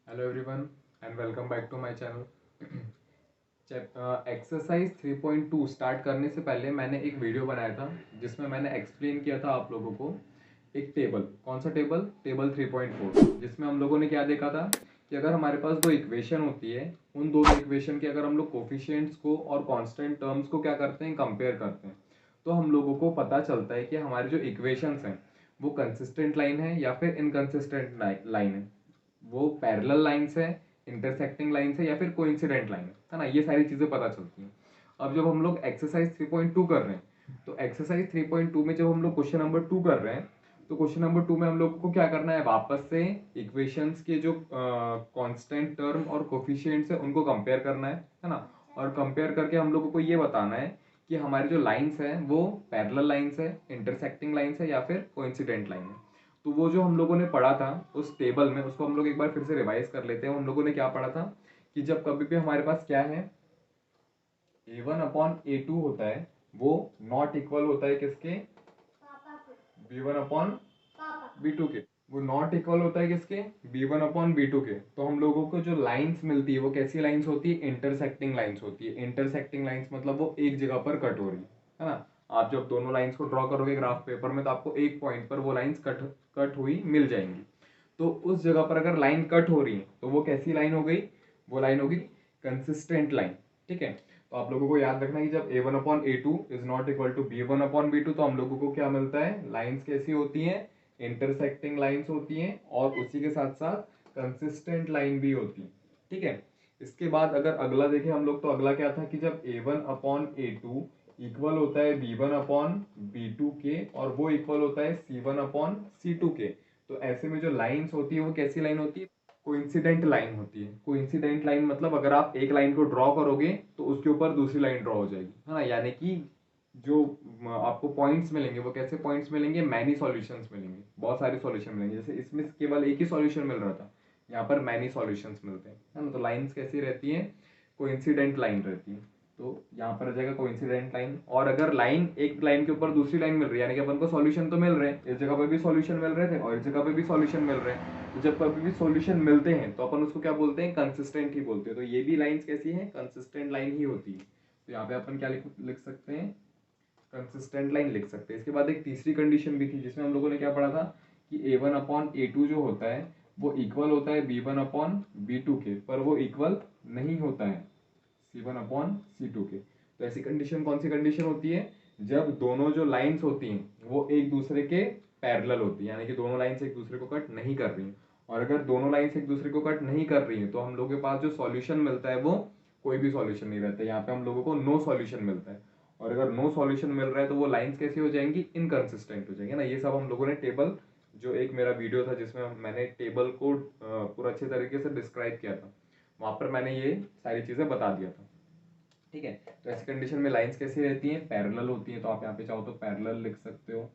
Hello everyone and welcome back to my channel. Exercise 3.2 start करने से पहले मैंने एक वीडियो बनाया था जिसमें मैंने एक्सप्लेन किया था आप लोगों को एक टेबल। कौन सा टेबल? टेबल 3.4, जिसमें हम लोगों ने क्या देखा था कि अगर हमारे पास दो इक्वेशन होती है, उन दोनों इक्वेशन के अगर हम लोग कोफिशिएंट्स को और कांस्टेंट टर्म्स को क्या करते हैं, कंपेयर करते हैं, तो हम लोगों को पता चलता है कि हमारे जो इक्वेशंस हैं वो कंसिस्टेंट लाइन है या फिर इनकंसिस्टेंट लाइन है, वो पैरेलल लाइंस है, इंटरसेक्टिंग लाइंस है या फिर कोइंसिडेंट लाइन है ना। ये सारी चीज़ें पता चलती हैं। अब जब हम लोग एक्सरसाइज 3.2 कर रहे हैं, तो एक्सरसाइज 3.2 में जब हम लोग क्वेश्चन नंबर 2 कर रहे हैं, तो क्वेश्चन नंबर 2 में हम लोग को क्या करना है, वापस से इक्वेशंस के जो कांस्टेंट टर्म और कोफिशिएंट्स है उनको कंपेयर करना है ना। और कंपेयर करके हम लोगों को ये बताना है कि हमारी जो लाइंस है वो पैरेलल लाइंस है, इंटरसेक्टिंग लाइंस है या फिर कोइंसिडेंट लाइन है। तो वो जो हम लोगों ने पढ़ा था उस टेबल में, उसको हम लोग एक बार फिर से रिवाइज कर लेते हैं। हम लोगों ने क्या पढ़ा था कि जब कभी भी हमारे पास क्या है, a1/a2 होता है, वो नॉट इक्वल होता है किसके? b1/b2 के। वो नॉट इक्वल होता है किसके? b1/b2 के। तो हम लोगों को जो लाइंस मिलती है वो कैसी लाइंस होती है? इंटरसेक्टिंग लाइंस होती है। इंटरसेक्टिंग लाइंस मतलब वो एक जगह पर कट हो रही है ना। आप जब दोनों लाइंस को ड्रॉ करोगे ग्राफ पेपर में, तो आपको एक पॉइंट पर वो लाइंस कट कट हुई मिल जाएंगी। तो उस जगह पर अगर लाइन कट हो रही है तो वो कैसी लाइन हो गई? वो लाइन होगी कंसिस्टेंट लाइन। ठीक है। तो आप लोगों को याद रखना है कि जब a1/a2 is not equal to b1/b2, तो हम लोगों को क्या मिलता है? लाइंस कैसी होती हैं? इंटरसेक्टिंग लाइंस होती हैं, और उसी के साथ साथ कंसिस्टेंट लाइन भी होती है। ठीक है। इसके बाद अगर अगला देखें हम लोग, तो अगला क्या था कि जब a1/a2 इक्वल होता है b1/b2 के, और वो इक्वल होता है c1/c2 के, तो ऐसे में जो लाइंस होती है वो कैसी लाइन होती है? कोइंसिडेंट लाइन होती है। कोइंसिडेंट लाइन मतलब अगर आप एक लाइन को ड्रॉ करोगे तो उसके ऊपर दूसरी लाइन ड्रॉ हो जाएगी, है ना। यानी कि जो आपको पॉइंट्स मिलेंगे वो कैसे पॉइंट्स मिलेंगे? मैनी सॉल्यूशंस मिलेंगे, बहुत सारे सॉल्यूशन मिलेंगे। जैसे इसमें केवल एक ही सॉल्यूशन मिल रहा था, यहाँ पर मैनी सॉल्यूशंस मिलते हैं, है ना। तो लाइंस कैसी रहती हैं? कोइंसिडेंट लाइन रहती है। तो यहाँ पर आ जाएगा कोइंसिडेंट लाइन। और अगर लाइन, एक लाइन के ऊपर दूसरी लाइन मिल रही है, यानी कि अपन को सॉल्यूशन तो मिल रहे हैं, इस जगह पे भी सॉल्यूशन मिल रहे थे और इस जगह पे भी सॉल्यूशन मिल रहे हैं, तो जब कभी भी सॉल्यूशन मिलते हैं तो अपन उसको क्या बोलते हैं? कंसिस्टेंट ही बोलते हैं। तो ये भी लाइंस कैसी हैं? कंसिस्टेंट लाइन ही होती है। तो यहाँ पे अपन क्या लिख सकते हैं? कंसिस्टेंट लाइन लिख सकते हैं। इसके बाद एक तीसरी कंडीशन भी थी जिसमें हम लोगों ने क्या पढ़ा था कि a1/a2 जो होता है वो इक्वल होता है b1/b2 के, पर वो इक्वल नहीं होता है c1/c2 के। तो ऐसी कंडीशन कौन सी कंडीशन होती है? जब दोनों जो लाइंस होती हैं वो एक दूसरे के पैरेलल होती है, यानी कि दोनों लाइंस एक दूसरे को कट नहीं कर रही हैं। और अगर दोनों लाइंस एक दूसरे को कट नहीं कर रही हैं तो हम लोग के पास जो सॉल्यूशन मिलता है वो कोई भी सॉल्यूशन नहीं रहता है। यहाँ पे हम लोगों को नो सॉल्यूशन मिलता है। और अगर नो सॉल्यूशन मिल रहा है तो वो लाइंस कैसी हो जाएंगी? इनकंसिस्टेंट हो जाएंगे ना। ये सब हम लोगों ने टेबल, जो एक मेरा वीडियो था जिसमें मैंने टेबल को पूरा अच्छे तरीके से डिस्क्राइब किया था, वहां पर मैंने ये सारी चीजें बता दिया था। ठीक है। तो ऐसी कंडीशन में लाइंस कैसी रहती हैं? पैरेलल होती हैं। तो आप यहाँ पे चाहो तो पैरेलल लिख सकते हो।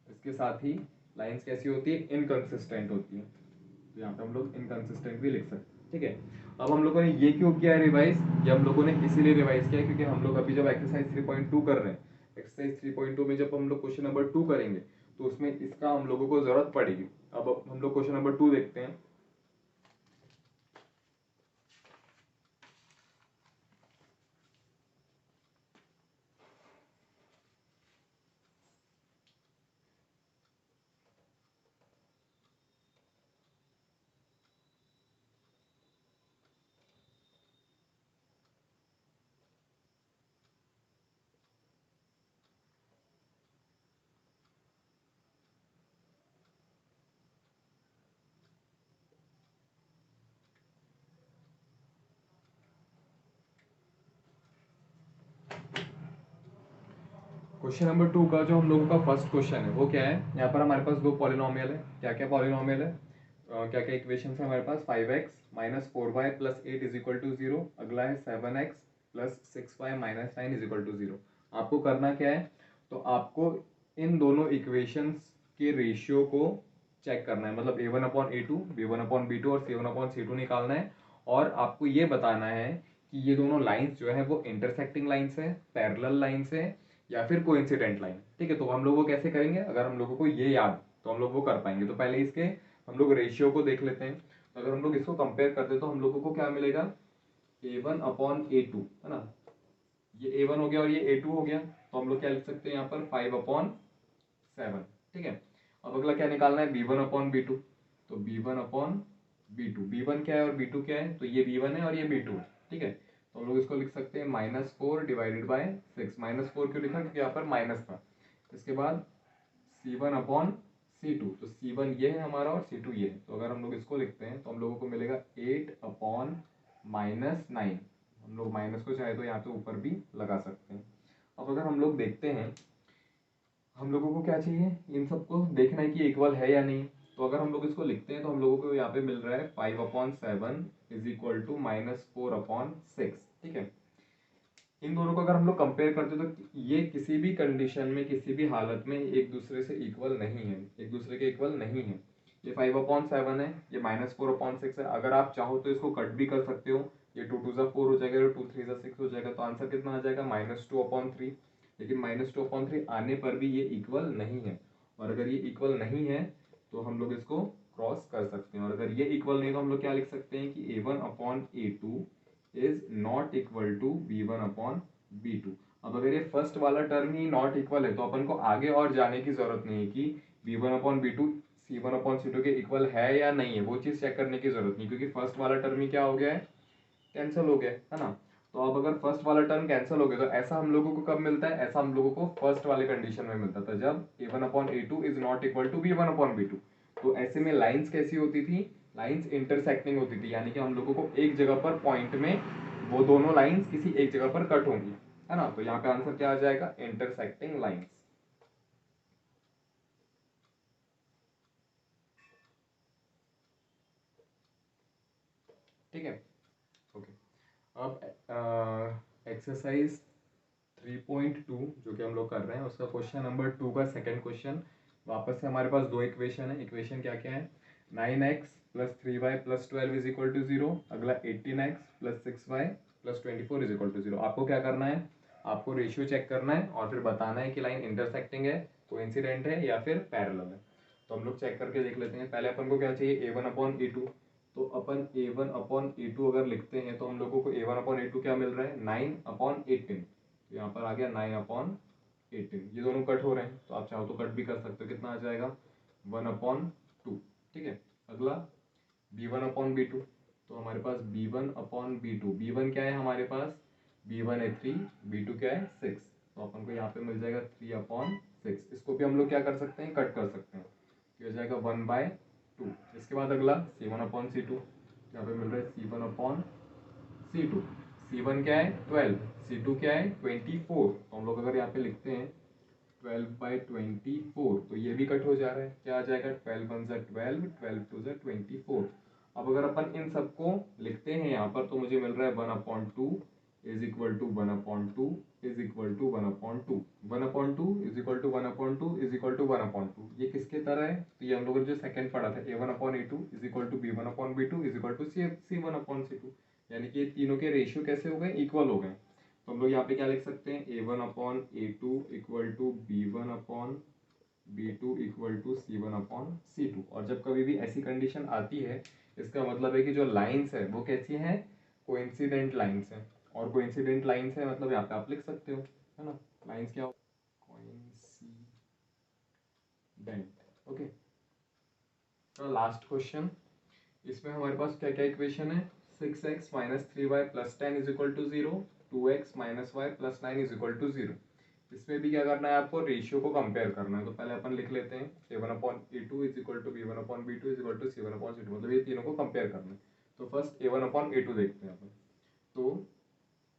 इसके साथ ही लाइंस कैसी होती है? इनकंसिस्टेंट होती है। तो यहाँ पे हम लोग इनकंसिस्टेंट भी लिख सकते हैं। ठीक है। अब हम लोगों ने ये क्यों किया है रिवाइज? ये हम लोगों ने इसीलिए रिवाइज किया है क्योंकि हम लोग अभी जब एक्सरसाइज 3.2 कर रहे हैं, एक्सरसाइज 3.2 में जब हम लोग क्वेश्चन नंबर 2 करेंगे तो उसमें इसका हम लोगों को जरूरत पड़ेगी। अब हम लोग क्वेश्चन नंबर 2 देखते हैं। क्वेश्चन नंबर 2 का जो हम लोगों का फर्स्ट क्वेश्चन है वो क्या है? यहाँ पर हमारे पास दो पॉलिनोमियल है। क्या क्या पॉलिनोमियल है? क्या क्या इक्वेशन है हमारे पास? 5x-4y+8 = 0। अगला है 7x+6y-9 = 0। आपको करना क्या है? तो आपको इन दोनों इक्वेशंस के रेशियो को चेक करना है, मतलब a1/a2, b1/b2 और c1/c2 निकालना है। और आपको ये बताना है कि ये दोनों लाइंस जो है वो इंटरसेक्टिंग लाइंस है, पैरेलल लाइंस है या फिर कोइंसिडेंट लाइन। ठीक है। तो हम लोग वो कैसे करेंगे? अगर हम लोगों को ये याद, तो हम लोग वो कर पाएंगे। तो पहले इसके हम लोग रेशियो को देख लेते हैं। तो अगर हम लोग इसको कंपेयर करते हैं तो हम लोगों को क्या मिलेगा, A1/A2, है ना। ये A1 हो गया और ये A2 हो गया, तो हम लोग क्या लिख सकते हैं यहाँ पर 5/7, ठीक है। अब अगला क्या निकालना है, B1/B2। तो B1/B2, B1 क्या है और B2 क्या है, तो ये B1 है और ये B2 है, ठीक है। तो हम लोग इसको लिख सकते हैं -4 डिवाइडेड बाय 6। -4 क्यों लिखा, क्योंकि यहाँ पर माइनस था। इसके बाद C1/C2, तो C1 ये है हमारा और C2 ये है। तो अगर हम लोग इसको लिखते हैं तो हम लोगों को मिलेगा 8/-9। हम लोग माइनस को चाहे तो यहाँ पे ऊपर भी लगा सकते हैं। अब अगर हम लोग देखते हैं, हम लोगों को क्या चाहिए, इन सबको देखना है कि इक्वल है या नहीं। तो अगर हम लोग इसको लिखते हैं तो हम लोगों को यहाँ पे मिल रहा है 5/7 इज इक्वल टू -4/6, ठीक है। इन दोनों को अगर हम लोग कंपेयर करते हैं तो ये किसी भी कंडीशन में, किसी भी हालत में एक दूसरे से इक्वल नहीं है, एक दूसरे के इक्वल नहीं है। ये 5/7 है, ये -4/6 है। अगर आप चाहो तो इसको कट भी कर सकते हो, ये 2 2 4 हो जाएगा, 2 3 6 हो जाएगा, तो आंसर कितना आ जाएगा -2/3। लेकिन -2/3 आने पर भी ये इक्वल नहीं है, और अगर ये इक्वल नहीं है तो हम लोग इसको क्रॉस कर सकते हैं। और अगर ये इक्वल नहीं तो हम लोग क्या लिख सकते हैं कि A1/A2 is not equal to B1/B2। अब अगर ये फर्स्ट वाला टर्म ही नॉट इक्वल है तो अपन को आगे और जाने की जरूरत नहीं है कि B1/B2 C1/C2 के इक्वल है या नहीं है, वो चीज चेक करने की जरूरत नहीं, क्योंकि फर्स्ट वाला टर्म ही क्या हो गया है, कैंसिल हो गया है ना। तो अब अगर फर्स्ट वाला टर्म कैंसिल हो गया तो ऐसा हम लोगों को कब मिलता है, ऐसा हम लोगों को फर्स्ट वाले कंडीशन में मिलता था, जब A1/A2 is not equal to B1/B2। तो ऐसे में लाइंस कैसी होती थी, लाइंस इंटरसेक्टिंग होती थी, यानी कि हम लोगों को एक जगह पर पॉइंट में वो दोनों लाइंस किसी एक जगह पर कट होंगी, है ना। तो यहाँ पे आंसर क्या आ जाएगा, इंटरसेक्टिंग लाइंस, ठीक है। ओके, अब एक्सरसाइज 3.2 जो कि हम लोग कर रहे हैं, उसका क्वेश्चन नंबर 2 का सेकंड क्वेश्चन। वापस से हमारे पास दो इक्वेशन है। इक्वेशन क्या क्या है, 9x + 3y + 12 is equal to 0। अगला 18x + 6y + 24 is equal to 0। आपको क्या करना है, आपको रेशियो चेक करना है और फिर बताना है कि लाइन इंटरसेक्टिंग है, कोइंसिडेंट है या फिर पैरेलल है। तो हम लोग चेक करके देख लेते हैं। पहले अपन को क्या चाहिए, A1/A2। तो अपन A1/A2 अगर लिखते हैं तो हम लोगों को A1/A2 क्या मिल रहा है, 9/18। तो यहाँ पर आ गया 9/18। ये दोनों कट हो रहे हैं तो आप चाहो तो कट भी कर सकते हो, कितना आ जाएगा 1/2, ठीक है। अगला B1/B2। तो हमारे पास B1/B2, B1 क्या है हमारे पास, B1 है 3, B2 क्या है 6। तो अपन को यहाँ पे मिल जाएगा 3/6। इसको भी हम लोग क्या कर सकते हैं, कट कर सकते हैं, ये हो जाएगा 1/2। इसके बाद अगला C1/C2। यहाँ पे मिल रहा है C1/C2। C1 क्या है 12, C2 क्या है 24। तो हम लोग अगर यहाँ पे लिखते हैं 12/24 तो ये भी कट हो जा रहा है, क्या आ जाएगा 12 1 12, 12 2 24। अब अगर अपन इन सबको लिखते हैं यहाँ पर तो मुझे मिल रहा है 1/2 is equal to 1/2 is equal to 1/2, 1/2 is equal to 1/2 is equal to 1/2। ये किसके तरह है, तो ये हम लोगों ने जो सेकंड पढ़ा था A1/A2 is equal to B1/B2 is equal to C1/C2, यानी कि ये तीनों के रेशियो कैसे हो गए, इक्वल हो गए। तो हम लोग यहाँ पे क्या लिख सकते हैं, A1/A2 equal to B1/B2 equal to C1/C2। और जब कभी भी ऐसी कंडीशन आती है इसका मतलब है कि जो लाइंस है वो कैसी हैं, कोइंसिडेंट लाइंस हैं। और कोइंसिडेंट लाइंस है मतलब यहाँ पे आप लिख सकते हो, है ना, लाइंस क्या, कोइंसिडेंट। ओके, तो लास्ट क्वेश्चन, इसमें हमारे पास क्या क्या इक्वेशन है, 6x - 3y + 10 is equal to 0, 2x - y + 9 is equal to 0। इसमें भी क्या करना है, आपको रेशियो को कंपेयर करना है। तो पहले अपन लिख लेते हैं A1/A2 is equal to B1/B2 is equal to C1/C2, मतलब ये तीनों को कंपेयर करना है। तो फर्स्ट A1/A2 देखते हैं अपन। तो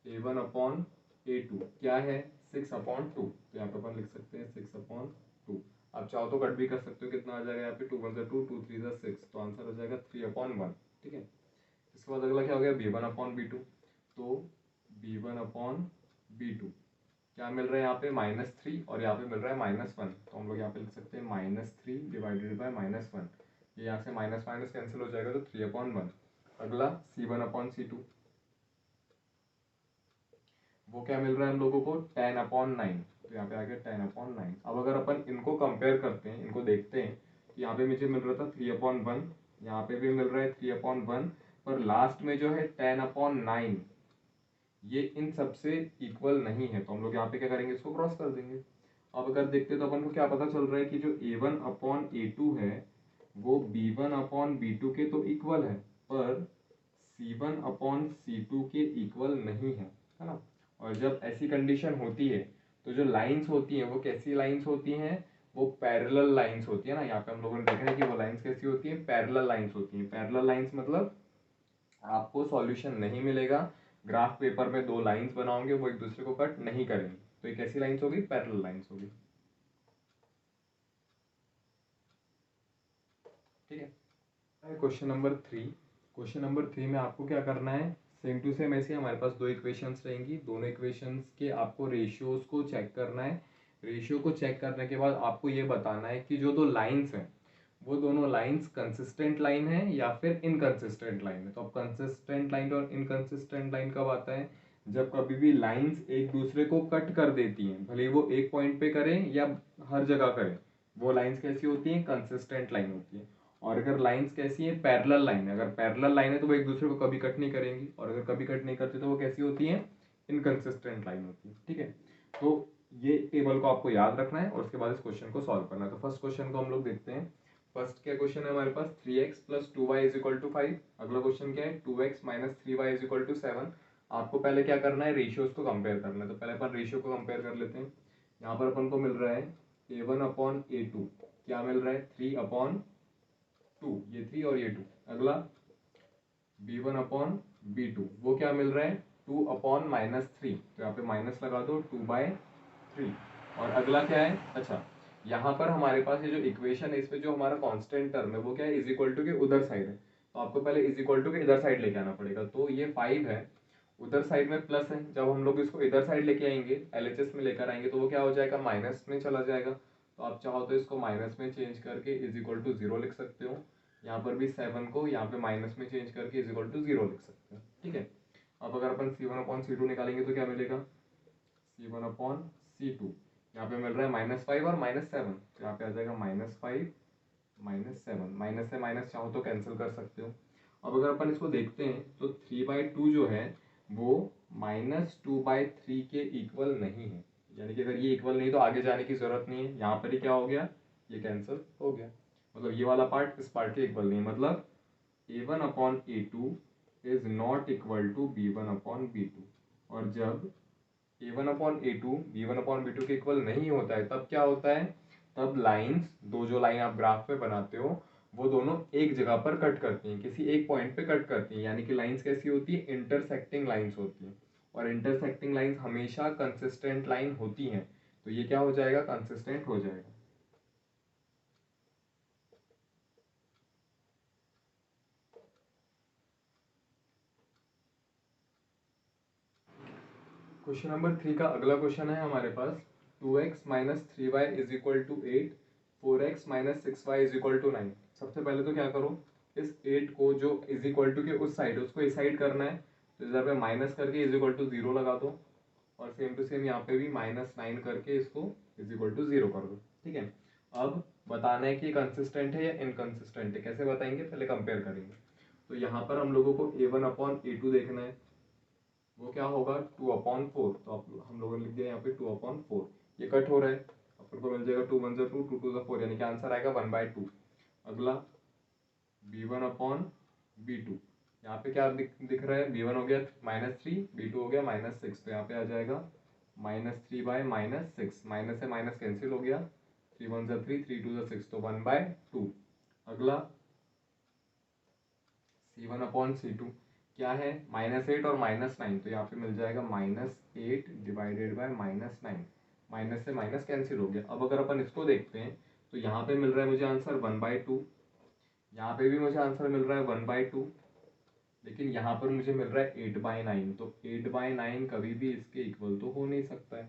A1/A2 क्या है 6/2। तो यहाँ पे अपन लिख सकते हैं 6/2। आप चाहो तो कट भी कर सकते हो, कितना आ जाएगा यहाँ पे 2 1 2, 2 3 6, तो आंसर हो जाएगा 3/1, ठीक है। इसके बाद अगला क्या हो गया B1/B2। तो B1/B2 क्या मिल रहा है यहाँ पे -3 और यहाँ पे मिल रहा है -1। तो हम लोग यहाँ पे लिख सकते हैं -3 डिवाइडेड बाय -1। ये यहाँ से माइनस माइनस कैंसिल हो जाएगा तो 3/1। अगला C1/C2, वो क्या मिल रहा है हम लोगों को 10/9। तो यहाँ पे आ गया 10/9। अब अगर अपन इनको कंपेयर करते हैं, इनको देखते हैं, तो यहाँ पे मुझे मिल रहा था 3/1 यहाँ पे भी मिल रहा है 3/1, पर लास्ट में जो है 10/9, ये इन सबसे इक्वल नहीं है, तो हम लोग यहाँ पे क्या करेंगे, इसको क्रॉस कर देंगे। अब अगर देखते तो अपन को क्या पता चल रहा है कि जो A1/A2 है वो B1/B2 के तो इक्वल है, पर C1/C2 के इक्वल नहीं है ना। और जब ऐसी कंडीशन होती है तो जो लाइंस होती हैं वो कैसी लाइंस होती हैं, वो पैरेलल लाइंस होती है ना। यहाँ पे हम लोगों ने देखा है कि वो लाइंस कैसी होती हैं, पैरेलल लाइंस होती हैं। पैरेलल लाइंस मतलब आपको सॉल्यूशन नहीं मिलेगा, ग्राफ पेपर में दो लाइंस बनाओगे वो एक दूसरे को कट नहीं करेंगे, तो ये कैसी लाइंस होगी, पैरेलल लाइंस होगी। ठीक है, क्वेश्चन नंबर 3। क्वेश्चन नंबर 3 में आपको क्या करना है, सेम टू सेम ऐसे हमारे पास दो इक्वेशंस रहेंगी, दोनों इक्वेशंस के आपको रेशियोज को चेक करना है। रेशियो को चेक करने के बाद आपको ये बताना है कि जो दो लाइंस हैं वो दोनों लाइंस कंसिस्टेंट लाइन है या फिर इनकंसिस्टेंट लाइन है। तो अब कंसिस्टेंट लाइन और इनकंसिस्टेंट लाइन कब आता है, जब कभी भी लाइंस एक दूसरे को कट कर देती हैं, भले ही वो एक पॉइंट पे करें या हर जगह करें, वो लाइंस कैसी होती हैं, कंसिस्टेंट लाइन होती है। और अगर लाइंस कैसी है, पैरेलल लाइन है, अगर पैरेलल लाइन है तो वो एक दूसरे को कभी कट नहीं करेंगी, और अगर कभी कट नहीं करती तो वो कैसी होती है, इनकंसिस्टेंट लाइन होती है। ठीक है, तो ये टेबल को आपको याद रखना है और उसके बाद इस क्वेश्चन को सॉल्व करना है। तो फर्स्ट क्वेश्चन को हम लोग देखते हैं। फर्स्ट क्या क्वेश्चन है हमारे पास, 3x + 2y = 5। अगला क्वेश्चन क्या है, 2x - 3y = 7। आपको पहले क्या करना है, रेशियोज को कंपेयर करना है। तो पहले अपन रेशियो को कंपेयर कर लेते हैं। यहाँ पर अपन को मिल रहा है A1/A2, क्या मिल रहा है, 3/2, ये 3 और ये 2। अगला B1/B2, वो क्या मिल रहा है, 2/-3, तो यहाँ पे माइनस लगा दो, 2/3। और अगला क्या है, अच्छा यहाँ पर हमारे पास ये जो इक्वेशन है इसमें जो हमारा कांस्टेंट टर्म है वो क्या है, इज इक्वल टू के उधर साइड है, तो आपको पहले इज इक्वल टू के इधर साइड लेके आना पड़ेगा। तो ये 5 है, उधर साइड में प्लस है, जब हम लोग इसको इधर साइड लेके आएंगे, एलएचएस में लेकर आएंगे, तो वो क्या हो जाएगा, माइनस में चला जाएगा। तो आप चाहो तो इसको माइनस में चेंज करके इज इक्वल टू 0 लिख सकते हो। यहाँ पर भी 7 को यहाँ पे माइनस में चेंज करके इज इक्वल टू 0 लिख सकते हैं। ठीक है, अब अगर अपन C1/C2 निकालेंगे तो क्या मिलेगा, C1/C2, यहाँ पे मिल रहा है -5 और -7, तो यहाँ पे आ जाएगा -5 -7, माइनस से माइनस चाहो तो कैंसिल कर सकते हो। अब अगर अपन इसको देखते हैं तो 3/2 जो है वो -2/3 के इक्वल नहीं है, यानी कि अगर ये इक्वल नहीं तो आगे जाने की जरूरत नहीं है, यहाँ पर ही क्या हो गया, ये कैंसिल हो गया। मतलब ये वाला पार्ट इस पार्ट के इक्वल नहीं है, मतलब A1/A2 is not equal to B1/B2। और जब A1/A2 B1/B2 के इक्वल नहीं होता है तब क्या होता है, तब लाइंस, दो जो लाइन आप ग्राफ पे बनाते हो वो दोनों एक जगह पर कट करती हैं, किसी एक पॉइंट पे कट करती हैं, यानी कि लाइंस कैसी होती है, इंटरसेक्टिंग लाइंस होती हैं। और इंटरसेक्टिंग लाइंस हमेशा कंसिस्टेंट लाइन होती हैं, तो ये क्या हो जाएगा, कंसिस्टेंट हो जाएगा। क्वेश्चन नंबर 3 का अगला क्वेश्चन है हमारे पास, 2x - 3y = 8, 4x - 6y = 9। सबसे पहले तो क्या करो, इस 8 को जो इज इक्वल टू के उस साइड, उसको इस साइड करना है, तो इधर पे माइनस करके इज इक्वल टू 0 लगा दो, और सेम टू सेम यहाँ पे भी -9 करके इसको इज इक्वल टू 0 कर दो। ठीक है, अब बताना है कि कंसिस्टेंट है या इनकंसिस्टेंट है, कैसे बताएंगे, पहले कंपेयर करेंगे। तो यहाँ पर हम लोगों को A1/A2 देखना है, वो क्या होगा, 2/4, तो आप हम लोगों ने लिख दिया यहाँ पे 2/4, ये कट हो रहा है, अपन को मिल जाएगा 2 1 2, 2 2 4, यानी कि आंसर आएगा 1/2। अगला B1/B2, यहाँ पे क्या दिख रहा है, B1 हो गया -3, B2 हो गया -6, तो यहाँ पे आ जाएगा -3/-6, माइनस से माइनस कैंसिल हो गया, 3 1 3, 3 2 6, तो 1/2। अगला C1/C2 क्या है, -8 और -9, तो यहाँ पे मिल जाएगा -8 डिवाइडेड बाय -9, माइनस से माइनस कैंसिल हो गया। अब अगर अपन इसको देखते हैं तो यहाँ पे मिल रहा है मुझे आंसर 1/2, यहाँ पे भी मुझे आंसर मिल रहा है 1/2, लेकिन यहाँ पर मुझे मिल रहा है 8/9, तो 8/9 कभी भी इसके इक्वल तो हो नहीं सकता है।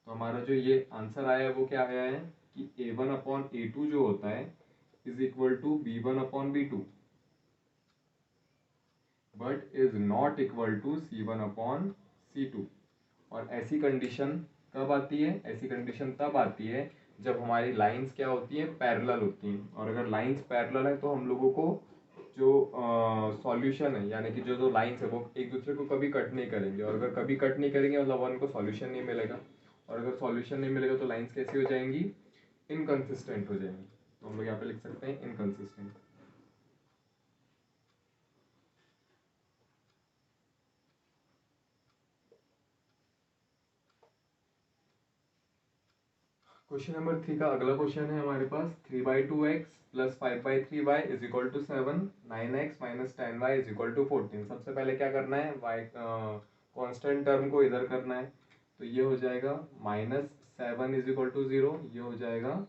तो हमारा जो ये आंसर आया है वो क्या आया है कि A1/A2 जो होता है is equal to B1/B2, but is not equal to C1/C2। और ऐसी कंडीशन कब आती है, ऐसी कंडीशन तब आती है जब हमारी लाइंस क्या होती है, पैरेलल होती हैं। और अगर लाइंस पैरेलल है तो हम लोगों को जो सॉल्यूशन है यानी कि जो जो लाइंस है वो एक दूसरे को कभी कट नहीं करेंगे, और अगर कभी कट नहीं करेंगे मतलब वन को सॉल्यूशन नहीं मिलेगा, और अगर सॉल्यूशन नहीं मिलेगा तो लाइंस कैसी हो जाएंगी, इनकंसिस्टेंट हो जाएंगी। तो हम लोग यहाँ पे लिख सकते हैं इनकंसिस्टेंट। क्वेश्चन नंबर 3 का अगला क्वेश्चन है हमारे पास 3/2x plus 5/3y is equal to 7, 9x minus 10y is equal to 14। सबसे पहले क्या करना है, y कांस्टेंट टर्म को इधर करना है, तो ये हो जाएगा -7 इज इक्वल टू 0, ये हो जाएगा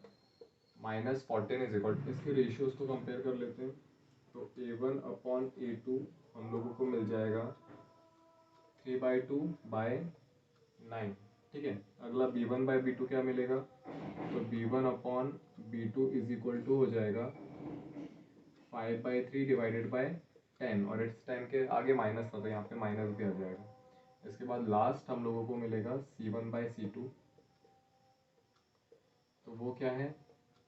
-14 इज इक्वल टू। इसके रेशियोज को कंपेयर कर लेते हैं, तो a1/a2 हम लोगों को मिल जाएगा 3/2/9। ठीक है, अगला b1/b2 क्या मिलेगा, तो b1/b2 इज इक्वल टू हो जाएगा 5/3 डिवाइडेड बाय 10, और इस 10 के आगे माइनस था तो यहाँ पे माइनस भी आ जाएगा। इसके बाद लास्ट हम लोगों को मिलेगा c1/c2, तो वो क्या है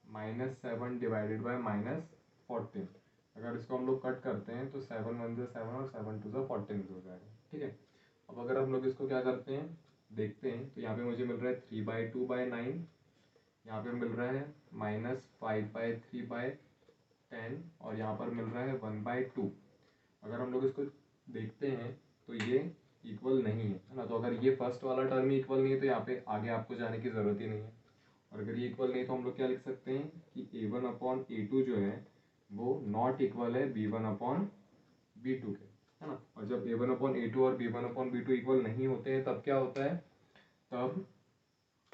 -7 डिवाइडेड बाय -14। अगर इसको हम लोग कट करते हैं तो 7 1 से 7 और 7 2 से 14 हो जाएगा। ठीक है, अब अगर हम लोग इसको क्या करते हैं देखते हैं, तो यहाँ पे मुझे मिल रहा है 3/2/9, यहाँ पे मिल रहा है -5/3/10, और यहाँ पर मिल रहा है 1/2। अगर हम लोग इसको देखते हैं तो ये इक्वल नहीं है ना, तो अगर ये फर्स्ट वाला टर्म ही इक्वल नहीं है तो यहाँ पे आगे आपको जाने की ज़रूरत ही नहीं है। और अगर ये इक्वल नहीं तो हम लोग क्या लिख सकते हैं कि a1/a2 जो है वो नॉट इक्वल है b1/b2 के, है ना। और जब a1/a2 और b1/b2 इक्वल नहीं होते हैं तब क्या होता है, तब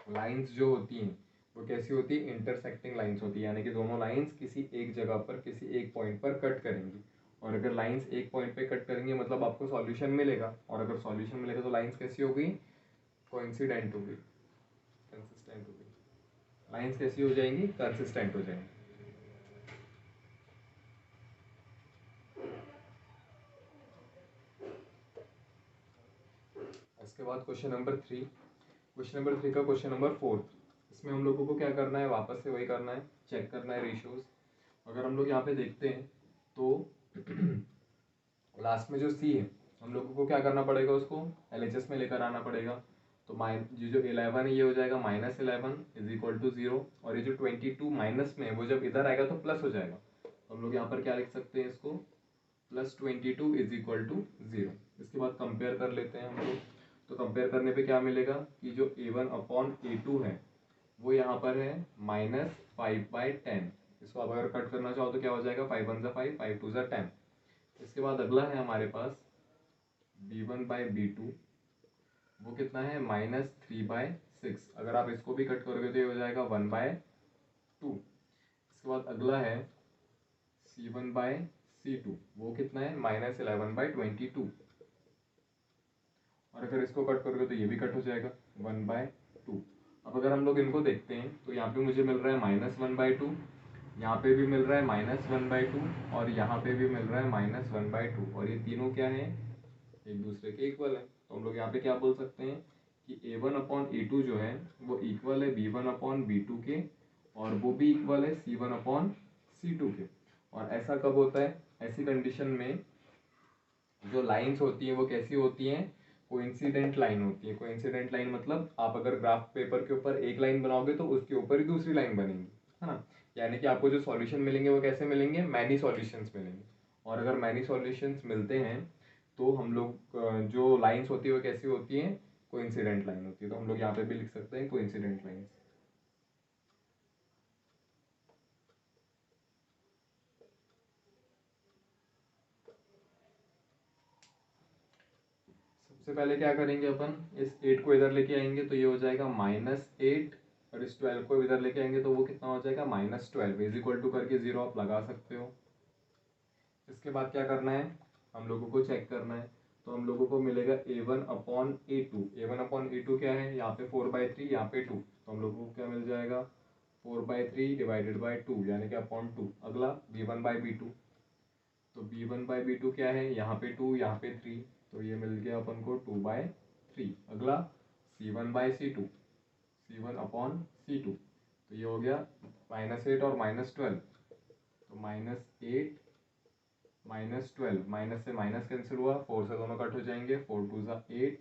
लाइंस जो होती हैं वो कैसी होती है, इंटरसेक्टिंग लाइंस होती है, यानी कि दोनों लाइंस किसी एक जगह पर किसी एक पॉइंट पर कट करेंगी। और अगर लाइंस एक पॉइंट पे कट करेंगे मतलब आपको सॉल्यूशन मिलेगा, और अगर सॉल्यूशन मिलेगा तो लाइंस कैसी हो गई, कोइंसिडेंट हो गई, कंसिस्टेंट हो गई। लाइंस कैसी हो जाएंगी, कंसिस्टेंट हो जाएंगी। इसके बाद क्वेश्चन नंबर 3 का क्वेश्चन नंबर 4। इसमें हम लोगों को क्या करना है, वापस से वही करना है, चेक करना है रेशियोज। अगर हम लोग यहाँ पे देखते हैं तो लास्ट में जो सी है हम लोगों को क्या करना पड़ेगा, उसको LHS में लेकर आना पड़ेगा। तो ये जो 11 है ये हो जाएगा -11 इज इक्वल टू 0, और ये जो 22 माइनस में है वो जब इधर आएगा तो प्लस हो जाएगा। तो हम लोग यहाँ पर क्या लिख सकते हैं इसको, +22 इज इक्वल टू 0। इसके बाद कंपेयर कर लेते हैं हम लोग, तो कंपेयर करने पे क्या मिलेगा कि जो a1/a2 है वो यहाँ पर है -5/10। इसको आप अगर कट करना चाहो तो क्या हो जाएगा, 5 1 5, 5 2 10। इसके बाद अगला है हमारे पास b1/b2, वो कितना है -3/6। अगर आप इसको भी कट करोगे तो ये हो जाएगा 1/2। इसके बाद अगला है c1/c2, वो कितना है -11/22, और अगर इसको कट करोगे तो ये भी कट हो जाएगा 1/2। अब अगर हम लोग इनको देखते हैं तो यहाँ पे मुझे मिल रहा है -1/2, यहाँ पे भी मिल रहा है -1/2, और यहाँ पे भी मिल रहा है -1/2, और ये तीनों क्या है, एक दूसरे के इक्वल है। तो हम लोग यहाँ पे क्या बोल सकते हैं कि a1/a2 जो है वो इक्वल है b1/b2 के, और वो भी इक्वल है c1/c2 के। और ऐसा कब होता है, ऐसी कंडीशन में जो लाइंस होती हैं वो कैसी होती हैं, कोइंसिडेंट लाइन होती है। कोइंसिडेंट लाइन मतलब आप अगर ग्राफ पेपर के ऊपर एक लाइन बनाओगे तो उसके ऊपर ही दूसरी लाइन बनेगी, है ना। यानी कि आपको जो सॉल्यूशन मिलेंगे वो कैसे मिलेंगे, मैनी सॉल्यूशंस मिलेंगे। और अगर मैनी सॉल्यूशंस मिलते हैं तो हम लोग जो लाइंस होती है वो कैसी होती हैं, कोइंसिडेंट लाइन होती है। तो हम लोग यहाँ पे भी लिख सकते हैं कोइंसिडेंट लाइंस। सबसे पहले क्या करेंगे अपन, इस 8 को इधर लेके आएंगे तो ये हो जाएगा -8, और इस 12 को इधर लेके आएंगे तो वो कितना हो जाएगा -12 इज इक्वल टू करके 0 आप लगा सकते हो। इसके बाद क्या करना है, हम लोगों को चेक करना है, तो हम लोगों को मिलेगा a1/a2। a1/a2 क्या है, यहाँ पे 4/3, यहाँ पे 2, तो हम लोगों को क्या मिल जाएगा 4/3 डिवाइडेड बाई 2 यानी कि अपॉन 2। अगला b1/b2, तो b1/b2 क्या है, यहाँ पे 2 यहाँ पे 3, तो ये मिल गया अपन को 2/3। अगला c1/c2, c1/c2, तो ये हो गया -8 और -12, तो -8 -12, माइनस से माइनस कैंसिल हुआ, 4 से दोनों कट हो जाएंगे, 4 2 ज़ा 8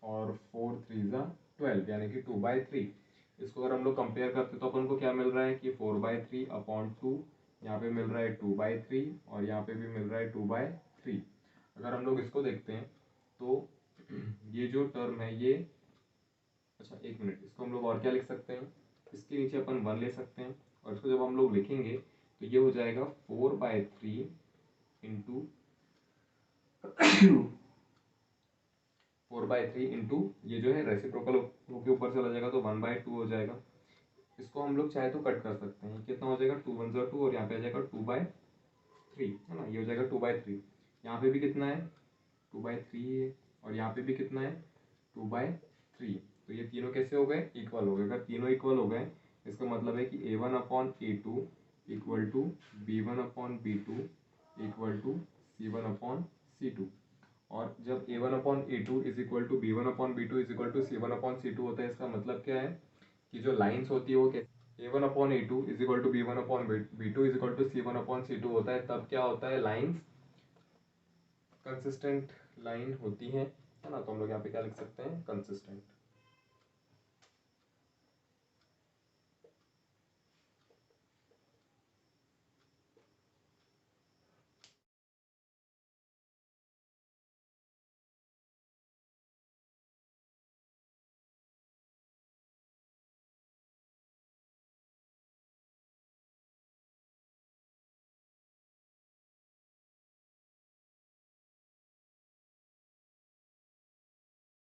और 4 3 ज़ा 12 यानी कि 2/3। इसको अगर हम लोग कंपेयर करते तो अपन को क्या मिल रहा है कि 4/3 अपॉन 2, यहाँ पे मिल रहा है 2/3 और यहाँ पे भी मिल रहा है 2/3। अगर हम लोग इसको देखते हैं तो ये जो टर्म है ये, अच्छा एक मिनट, इसको हम लोग और क्या लिख सकते हैं, इसके नीचे अपन 1 ले सकते हैं और इसको जब हम लोग लिखेंगे तो ये हो जाएगा 4/3 इंटू 4/3 इंटू ये जो है रेसिप्रोकल होके ऊपर चला जाएगा तो 1/2 हो जाएगा। इसको हम लोग चाहे तो कट कर सकते हैं, कितना हो जाएगा 2 1 2 और यहाँ पे आ जाएगा 2/3 है ना, ये हो जाएगा 2/3। यहाँ पे भी कितना है 2/3 है और यहाँ पे भी कितना है 2/3। तो ये तीनों कैसे हो गए, इक्वल हो गए। अगर तीनों इक्वल हो गए इसका मतलब है कि a1/a2 equal to b1/b2 equal to c1/c2। और जब a1/a2 is equal to b1/b2 is equal to c1/c2 होता है, इसका मतलब क्या है कि जो लाइंस होती है वो a1/a2 is equal to b1/b2 is equal to c1/c2 होता है, तब क्या होता है लाइंस कंसिस्टेंट लाइन होती है ना। तो हम लोग यहाँ पे क्या लिख सकते हैं, कंसिस्टेंट।